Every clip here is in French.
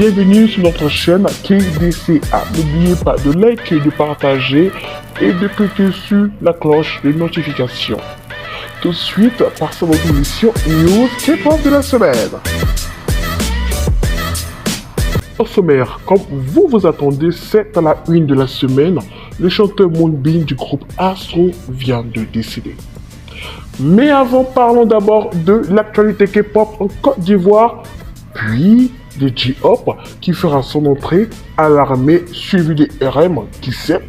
bienvenue sur notre chaîne KDCA. N'oubliez pas de liker, de partager et de cliquer sur la cloche de notification. Tout de suite, passons à votre émission News K-pop de la semaine. Au sommaire, comme vous vous attendez, c'est à la une de la semaine, le chanteur Moonbin du groupe Astro vient de décéder. Mais avant, parlons d'abord de l'actualité K-pop en Côte d'Ivoire, puis de J-Hope qui fera son entrée à l'armée, suivi de RM qui sait,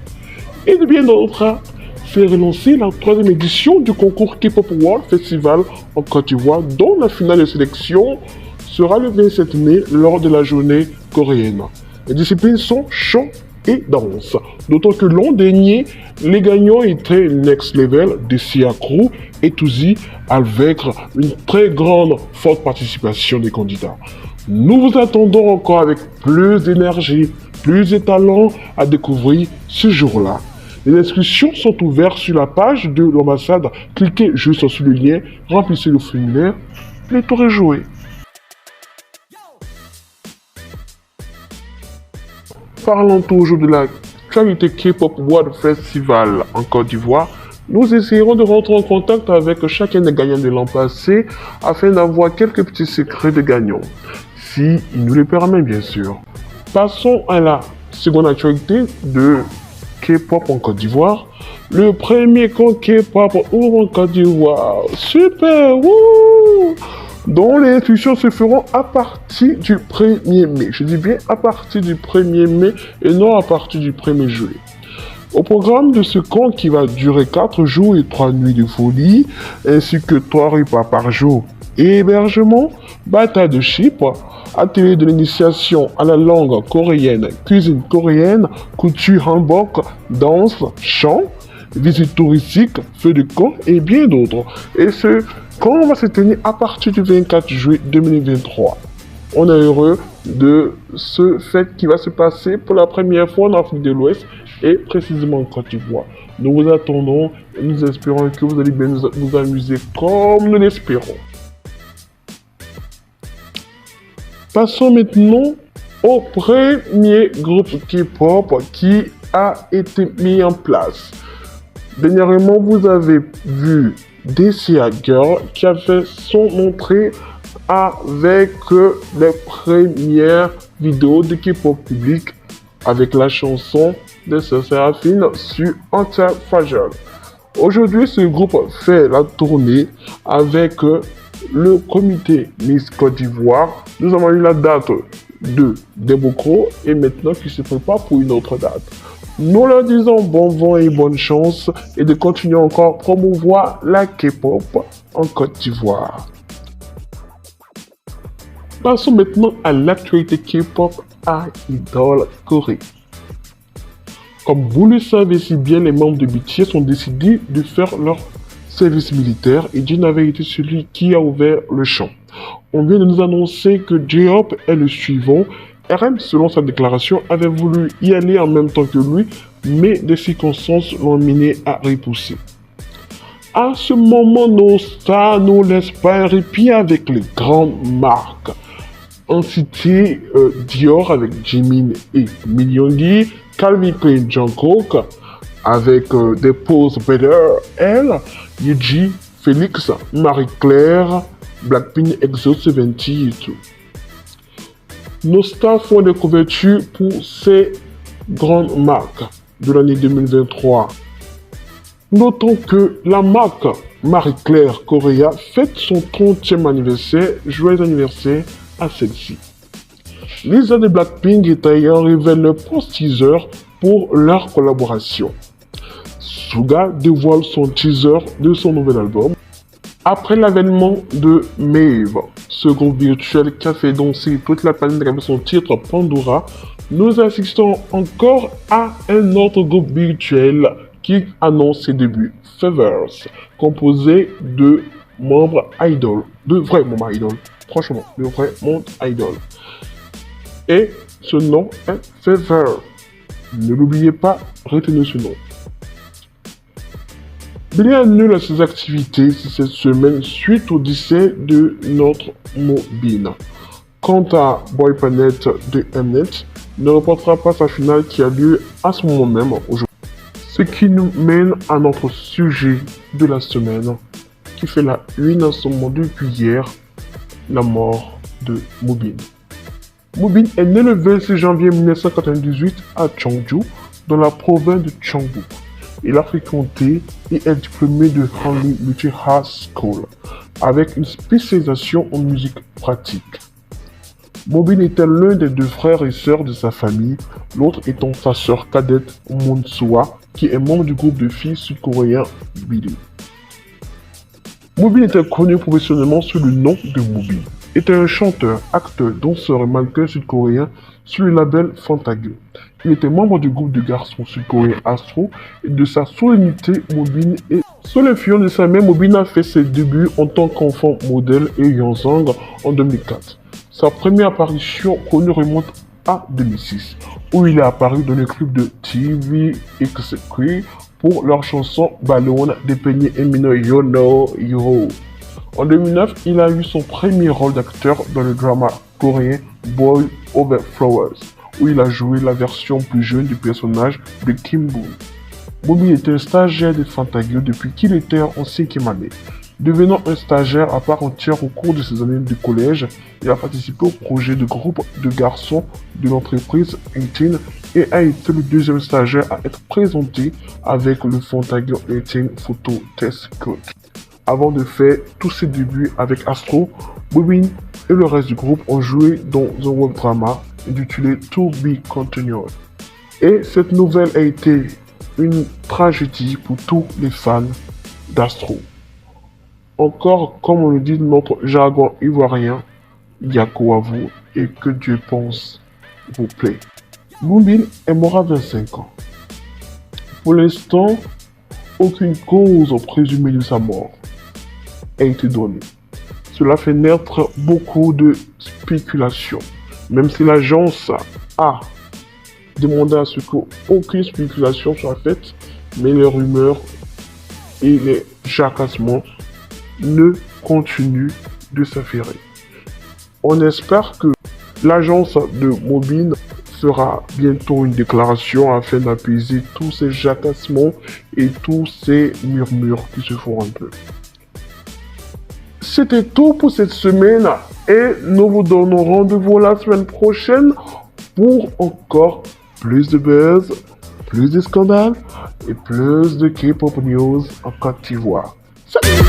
et de bien d'autres. Fait relancer la 3e édition du concours K-Pop World Festival en Côte d'Ivoire, dont la finale de sélection sera le 27 mai lors de la journée coréenne. Les disciplines sont chant et danse, d'autant que l'an dernier, les gagnants étaient Next Level, DCA Crew et Tuzi, avec une très grande forte participation des candidats. Nous vous attendons encore avec plus d'énergie, plus de talent à découvrir ce jour-là. Les inscriptions sont ouvertes sur la page de l'ambassade. Cliquez juste sur le lien, remplissez le formulaire, le tour est joué. Parlons toujours de la qualité K-Pop World Festival en Côte d'Ivoire. Nous essayerons de rentrer en contact avec chacun des gagnants de l'an passé afin d'avoir quelques petits secrets de gagnants, si il nous le permet bien sûr. Passons à la seconde actualité de K-Pop en Côte d'Ivoire. Le premier camp K-Pop ouvre en Côte d'Ivoire. Super, wouh! Dont les inscriptions se feront à partir du 1er mai. Je dis bien à partir du 1er mai et non à partir du 1er juillet. Au programme de ce camp qui va durer 4 jours et 3 nuits de folie, ainsi que 3 repas par jour et hébergement, bataille de chips, atelier de l'initiation à la langue coréenne, cuisine coréenne, couture hanbok, danse, chant, visite touristique, feu de camp et bien d'autres. Et ce camp va se tenir à partir du 24 juillet 2023. On est heureux de ce fait qui va se passer pour la première fois en Afrique de l'Ouest et précisément en Côte d'Ivoire. Nous vous attendons et nous espérons que vous allez bien nous amuser comme nous l'espérons. Passons maintenant au premier groupe K-pop qui a été mis en place. Dernièrement, vous avez vu DCA Girl qui a fait son entrée avec les premières vidéos de K-pop public avec la chanson de Séraphine sur Anti-Fragile. Aujourd'hui, ce groupe fait la tournée avec le comité Miss Côte d'Ivoire. Nous avons eu la date de Debocro et maintenant qui se prépare pour une autre date. Nous leur disons bon vent et bonne chance et de continuer encore à promouvoir la K-pop en Côte d'Ivoire. Passons maintenant à l'actualité K-pop Idol Corée. Comme vous le savez si bien, les membres de BTS ont décidé de faire leur service militaire et Jin avait été celui qui a ouvert le champ. On vient de nous annoncer que J-Hope est le suivant. RM, selon sa déclaration, avait voulu y aller en même temps que lui, mais des circonstances l'ont amené à repousser. À ce moment, nos stars ne laissent pas un répit avec les grandes marques. On citait Dior avec Jimin et Milliongi, Calvin Klein Jungkook avec des poses Better, elle, Yeji, Félix, Marie-Claire, Blackpink, EXO-70 et tout. Nos stars font des couvertures pour ces grandes marques de l'année 2023. Notons que la marque Marie-Claire Korea fête son 30e anniversaire. Joyeux anniversaire à celle-ci. Lisa de Blackpink et Taeyeon révèlent le post-teaser pour leur collaboration. Suga dévoile son teaser de son nouvel album. Après l'avènement de Maeve, ce groupe virtuel qui a fait danser toute la planète avec son titre Pandora, nous assistons encore à un autre groupe virtuel qui annonce ses débuts, Fevers, composé de membres idol, de vrais membres idol, franchement, de vrais membres idol. Et ce nom est Fever. Ne l'oubliez pas, retenez ce nom. Billie annule ses activités cette semaine suite au décès de notre Moonbin. Quant à Boypanet de Mnet, ne reportera pas sa finale qui a lieu à ce moment même aujourd'hui. Ce qui nous mène à notre sujet de la semaine, qui fait la une en ce moment depuis hier, la mort de Moubin. Moubin est né le 26 janvier 1998 à Cheongju, dans la province de Cheongbu. Il a fréquenté et est diplômé de Hanli Multi-Art School, avec une spécialisation en musique pratique. Moubin était l'un des deux frères et sœurs de sa famille, l'autre étant sa sœur cadette Moon Soo-ah, qui est membre du groupe de filles sud-coréen Billy. Moubin était connu professionnellement sous le nom de Moubin. Était un chanteur, acteur, danseur et mannequin sud-coréen sur le label Fantagio. Il était membre du groupe de garçons sud-coréens Astro et de sa solennité Moubin et sous l'influence de sa mère, Moubin a fait ses débuts en tant qu'enfant modèle et Yeonjang en 2004. Sa première apparition connue remonte à 2006, où il est apparu dans le clip de TVXQ pour leur chanson Balloon dépeignée Eminem You Know You. En 2009, il a eu son premier rôle d'acteur dans le drama coréen Boy Over Flowers, où il a joué la version plus jeune du personnage de Kim Boon. Moubin était un stagiaire de Fantagio depuis qu'il était en 5e année. Devenant un stagiaire à part entière au cours de ses années de collège, il a participé au projet de groupe de garçons de l'entreprise 18 et a été le deuxième stagiaire à être présenté avec le Fantagio 18 Photo Test Coach. Avant de faire tous ses débuts avec Astro, Moubin et le reste du groupe ont joué dans un web drama intitulé To Be Continued. Et cette nouvelle a été une tragédie pour tous les fans d'Astro. Encore, comme on le dit dans notre jargon ivoirien, Yako à vous et que Dieu pense vous plaît. Moubin est mort à 25 ans. Pour l'instant, aucune cause présumée de sa mort a été donnée. Cela fait naître beaucoup de spéculations, même si l'agence a demandé à ce qu'aucune spéculation soit faite, mais les rumeurs et les jacassements ne continuent de s'affairer. On espère que l'agence de Moubin fera bientôt une déclaration afin d'apaiser tous ces jacassements et tous ces murmures qui se font un peu. C'était tout pour cette semaine et nous vous donnons rendez-vous la semaine prochaine pour encore plus de buzz, plus de scandales et plus de K-pop news en Côte d'Ivoire. Salut!